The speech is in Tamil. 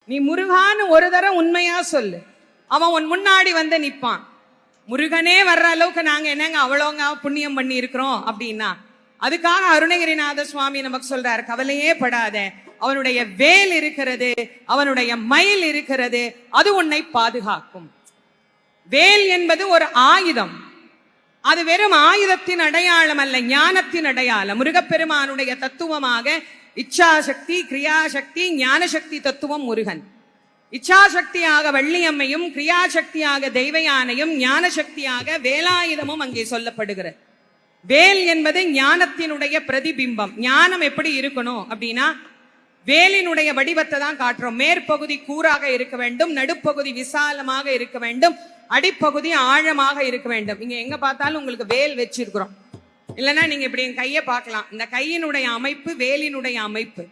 நீ முருகான்னு ஒரு தரம் உண்மையா சொல்லு, அவன் உன் முன்னாடி வந்து நிப்பான். முருகனே வர்ற அளவுக்கு நாங்க என்னங்க அவ்வளோங்க புண்ணியம் பண்ணி இருக்கிறோம் அப்படின்னா, அதுக்காக அருணகிரிநாத சுவாமி நமக்கு சொல்றாரு, கவலையே படாத, அவனுடைய வேல் இருக்கிறது, அவனுடைய மயில் இருக்கிறது, அது உன்னை பாதுகாக்கும். வேல் என்பது ஒரு ஆயுதம். அது வெறும் ஆயுதத்தின் அடையாளம் அல்ல, ஞானத்தின் அடையாளம். முருகப்பெருமானுடைய தத்துவமாக இச்சாசக்தி, கிரியாசக்தி, ஞானசக்தி தத்துவம் முருகன். இச்சாசக்தியாக வள்ளியம்மையும், கிரியாசக்தியாக தெய்வயானையும், ஞானசக்தியாக வேலாயுதமும் அங்கே சொல்லப்படுகிறது. வேல் என்பது ஞானத்தினுடைய பிரதிபிம்பம். ஞானம் எப்படி இருக்கணும் அப்படின்னா, வேலினுடைய வடிவத்தை தான் காட்டுறோம். மேற்பகுதி கூராக இருக்க வேண்டும், நடுப்பகுதி விசாலமாக இருக்க வேண்டும், அடிப்பகுதி ஆழமாக இருக்க வேண்டும். இங்க எங்க பார்த்தாலும் உங்களுக்கு வேல் வச்சிருக்கிறோம். இல்லைன்னா நீங்க இப்படி என் கையை பார்க்கலாம். இந்த கையினுடைய அமைப்பு வேலினுடைய அமைப்பு.